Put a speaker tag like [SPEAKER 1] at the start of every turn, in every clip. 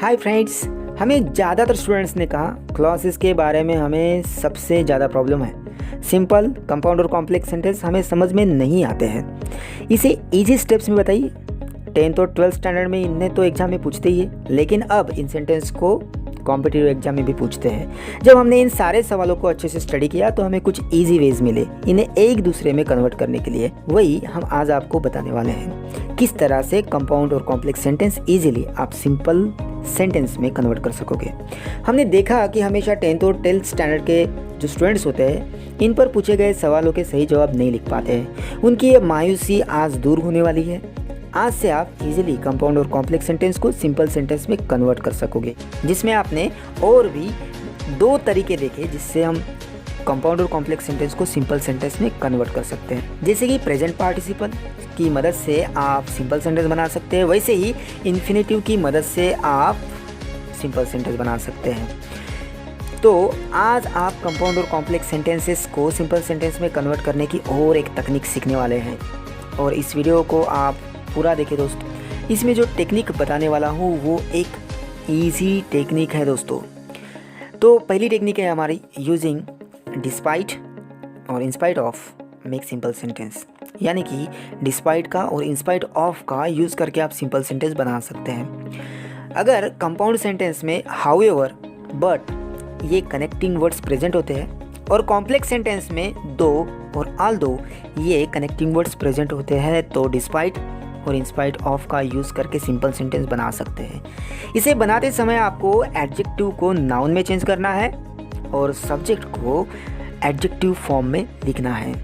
[SPEAKER 1] Hi friends, हमें ज़्यादातर students ने कहा क्लॉसेस के बारे में हमें सबसे ज़्यादा प्रॉब्लम है। सिंपल, कंपाउंड और कॉम्प्लेक्स सेंटेंस हमें समझ में नहीं आते हैं। इसे इजी स्टेप्स में बताइए। 10th और 12th स्टैंडर्ड में इन्हें तो एग्जाम में पूछते ही है, लेकिन अब इन सेंटेंस को कॉम्पिटिटिव एग्जाम में भी पूछते हैं। जब हमने इन सारे सवालों को अच्छे से स्टडी किया तो हमें कुछ इजी वेज मिले इन्हें एक दूसरे में कन्वर्ट करने के लिए। वही हम आज आपको बताने वाले हैं, किस तरह से कंपाउंड और कॉम्प्लेक्स सेंटेंस इजीली आप सिंपल सेंटेंस में कन्वर्ट कर सकोगे। हमने देखा कि हमेशा 10th और 12th स्टैंडर्ड के जो स्टूडेंट्स होते हैं इन पर पूछे गए सवालों के सही जवाब नहीं लिख पाते हैं। उनकी ये मायूसी आज दूर होने वाली है। आज से आप इजीली कंपाउंड और कॉम्प्लेक्स सेंटेंस को सिंपल सेंटेंस में कन्वर्ट कर सकोगे, जिसमें आपने और भी 2 तरीके देखे जिससे हम कंपाउंड और कॉम्प्लेक्स सेंटेंस को सिंपल सेंटेंस में कन्वर्ट कर सकते हैं। जैसे कि प्रेजेंट पार्टिसिपल की मदद से आप सिंपल सेंटेंस बना सकते हैं, वैसे ही इन्फिनेटिव की मदद से आप सिंपल सेंटेंस बना सकते हैं। तो आज आप कंपाउंड और कॉम्प्लेक्स सेंटेंसेस को सिंपल सेंटेंस में कन्वर्ट करने की और एक तकनीक सीखने वाले हैं, और इस वीडियो को आप पूरा देखें दोस्तों। इसमें जो टेक्निक बताने वाला हूँ वो एक ईजी टेक्निक है दोस्तों। तो पहली टेक्निक है हमारी यूजिंग डिस्पाइट और in spite of make simple sentence, यानी कि डिस्पाइट का और इंस्पाइट ऑफ का यूज़ करके आप सिंपल सेंटेंस बना सकते हैं। अगर कंपाउंड सेंटेंस में हाउएवर, बट ये कनेक्टिंग वर्ड्स प्रेजेंट होते हैं, और कॉम्प्लेक्स सेंटेंस में दो और ऑल्दो ये कनेक्टिंग वर्ड्स प्रेजेंट होते हैं, तो डिस्पाइट और इंस्पाइट ऑफ का यूज़ करके सिंपल सेंटेंस बना सकते हैं। इसे बनाते समय आपको एडजेक्टिव को नाउन में चेंज करना है और सब्जेक्ट को एडजेक्टिव फॉर्म में लिखना है।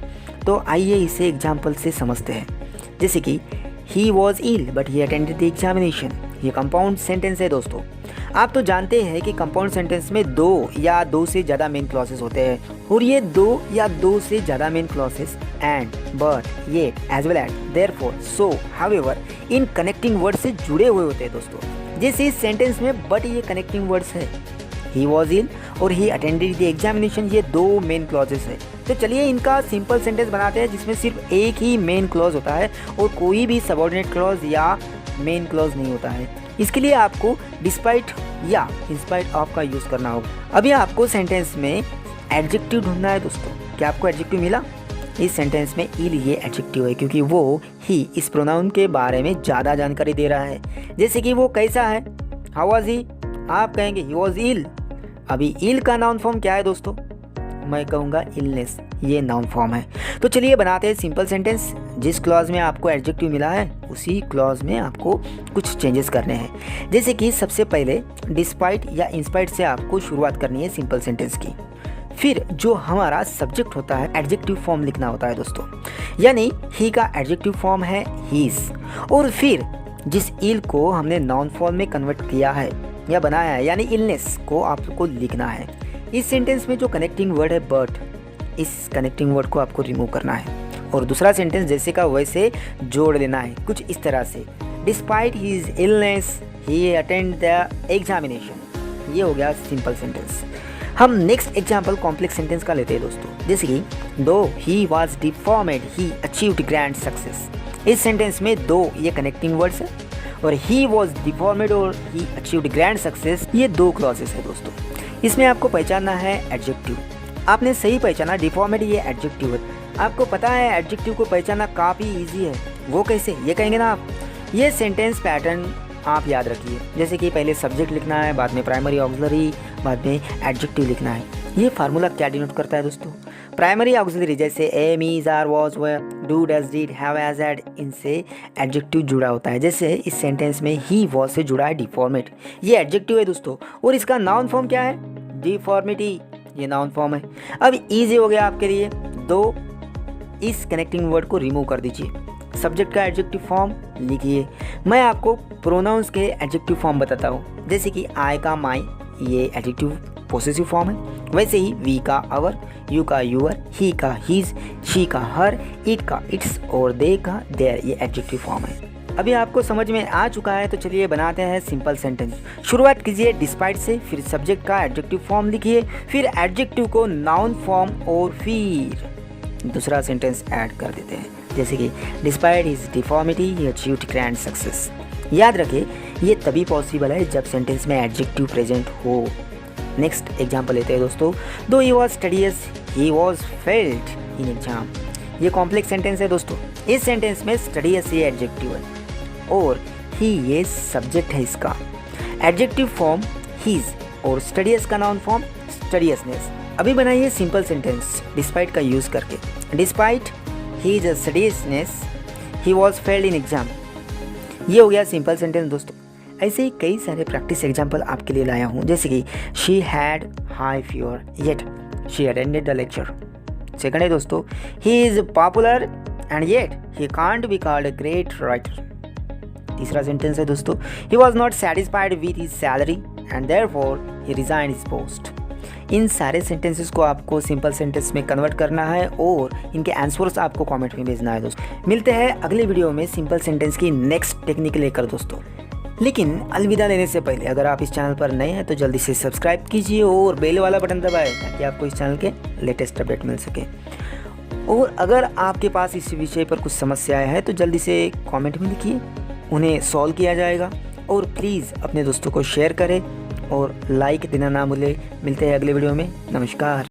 [SPEAKER 1] तो आइए इसे एग्जाम्पल से समझते हैं। जैसे कि he was ill but he attended the examination. ये कंपाउंड सेंटेंस है दोस्तों। आप तो जानते हैं कि कंपाउंड सेंटेंस में 2 या 2 से ज़्यादा मेन क्लॉसेस होते हैं, और ये 2 या 2 से ज़्यादा main clauses and, but, yet, as well as, therefore, so, however इन कनेक्टिंग वर्ड से जुड़े हुए होते हैं दोस्तों। जैसे इस सेंटेंस में बट ये कनेक्टिंग वर्ड्स है, ही वॉज इल और ही अटेंडेड द एग्जामिनेशन, ये 2 मेन क्लॉजेस है। तो चलिए इनका सिंपल सेंटेंस बनाते हैं जिसमें सिर्फ एक ही मेन क्लॉज होता है और कोई भी सबऑर्डिनेट क्लॉज या मेन क्लॉज नहीं होता है। इसके लिए आपको डिस्पाइट या इंस्पाइट ऑफ का यूज़ करना होगा। अभी आपको सेंटेंस में एडजेक्टिव ढूंढना है दोस्तों। क्या आपको एडजेक्टिव मिला? इस सेंटेंस में इल ये एडजेक्टिव है, क्योंकि वो ही इस प्रोनाउन के बारे में ज़्यादा जानकारी दे रहा है। जैसे कि वो कैसा है, हाउ वाज ही, आप कहेंगे ही वॉज इल। अभी इल का नाउन फॉर्म क्या है दोस्तों? मैं कहूँगा इलनेस, ये नाउन फॉर्म है। तो चलिए बनाते हैं सिंपल सेंटेंस। जिस क्लॉज में आपको एडजेक्टिव मिला है उसी क्लॉज में आपको कुछ चेंजेस करने हैं। जैसे कि सबसे पहले डिस्पाइट या इंस्पाइट से आपको शुरुआत करनी है सिंपल सेंटेंस की। फिर जो हमारा सब्जेक्ट होता है एडजेक्टिव फॉर्म लिखना होता है दोस्तों, यानी ही का एडजेक्टिव फॉर्म है हीज, और फिर जिस इल को हमने नाउन फॉर्म में कन्वर्ट किया है या बनाया है, यानी इलनेस को आपको लिखना है। इस सेंटेंस में जो कनेक्टिंग वर्ड है बट, इस कनेक्टिंग वर्ड को आपको रिमूव करना है और दूसरा सेंटेंस जैसे का वैसे जोड़ लेना है, कुछ इस तरह से, despite his illness he attend the examination. ये हो गया सिंपल सेंटेंस। हम नेक्स्ट एग्जाम्पल कॉम्प्लेक्स सेंटेंस का लेते हैं दोस्तों। जैसे कि though he was deformed he achieved grand success. इस सेंटेंस में 2 ये कनेक्टिंग वर्ड्स है और ही वॉज डिफॉर्मेड और ही अचीव्ड ग्रैंड सक्सेस, ये 2 क्लॉजेस है दोस्तों। इसमें आपको पहचानना है एडजेक्टिव। आपने सही पहचाना, डिफॉर्मेड ये एडजेक्टिव है। आपको पता है एडजेक्टिव को पहचानना काफ़ी इजी है। वो कैसे, ये कहेंगे ना आप। ये सेंटेंस पैटर्न आप याद रखिए। जैसे कि पहले सब्जेक्ट लिखना है, बाद में प्राइमरी ऑक्सिलरी, बाद में एडजेक्टिव लिखना है। ये फार्मूला क्या डिनोट करता है दोस्तों? प्राइमरी ऑक्सिलरी जैसे am, is, are, was, were, do, does, did, have, has, had, इनसे एडजेक्टिव जुड़ा होता है। जैसे इस सेंटेंस में ही वॉज से जुड़ा है डिफॉर्मेट, ये एडजेक्टिव है दोस्तों, और इसका नाउन फॉर्म क्या है? डिफॉर्मिटी, ये नाउन फॉर्म है। अब इजी हो गया आपके लिए। 2 इस कनेक्टिंग वर्ड को रिमूव कर दीजिए, सब्जेक्ट का एडजेक्टिव फॉर्म लिखिए। मैं आपको प्रोनाउंस के एडजेक्टिव फॉर्म बताता हूँ। जैसे कि आई का माई, ये एडजेक्टिव पोसेसिव फॉर्म है। वैसे ही वी का अवर, यू का यूअर, ही का हीज, शी का हर, इट का इट्स और दे का देयर, ये एडजेक्टिव फॉर्म है। अभी आपको समझ में आ चुका है, तो चलिए बनाते हैं सिंपल सेंटेंस। शुरुआत कीजिए डिस्पाइट से, फिर सब्जेक्ट का एडजेक्टिव फॉर्म लिखिए, फिर एडजेक्टिव को नाउन फॉर्म और फिर दूसरा सेंटेंस ऐड कर देते हैं। जैसे कि डिस्पाइट हिज डिफॉर्मिटी ही अचीव्ड ग्रैंड सक्सेस। याद रखें ये तभी पॉसिबल है जब सेंटेंस में एडजेक्टिव प्रेजेंट हो। नेक्स्ट एग्जाम्पल लेते हैं दोस्तों। दो he was studies he was failed in exam. ये कॉम्प्लेक्स सेंटेंस है दोस्तों। इस सेंटेंस में स्टडीज ये एडजेक्टिव है और ही ये सब्जेक्ट है इसका। एडजेक्टिव फॉर्म हीज और स्टडीज का नाउन फॉर्म स्टडीजनेस। अभी बनाइए सिंपल सेंटेंस डिस्पाइट का यूज करके। Despite his studiousness he was failed in exam. ये हो गया सिंपल सेंटेंस दोस्तों। ऐसे ही कई सारे प्रैक्टिस एग्जाम्पल आपके लिए लाया हूँ, जैसे कि she had high fever yet she attended the lecture. Second है दोस्तों, he is popular and yet he can't be called a great writer. तीसरा सेंटेंस है दोस्तों, he was not satisfied with his salary and therefore he resigned his post. इन सारे sentences को आपको simple sentence में कन्वर्ट करना है और इनके आंसर्स आपको कमेंट में भेजना है दोस्तों। मिलते हैं अगले वीडियो में सिंपल सेंटेंस की नेक्स्ट टेक्निक लेकर दोस्तों। लेकिन अलविदा लेने से पहले अगर आप इस चैनल पर नए हैं तो जल्दी से सब्सक्राइब कीजिए और बेल वाला बटन दबाएं ताकि आपको इस चैनल के लेटेस्ट अपडेट मिल सके। और अगर आपके पास इस विषय पर कुछ समस्याएं हैं तो जल्दी से कमेंट में लिखिए, उन्हें सॉल्व किया जाएगा। और प्लीज़ अपने दोस्तों को शेयर करें और लाइक देना ना भूलें। मिलते हैं अगले वीडियो में। नमस्कार।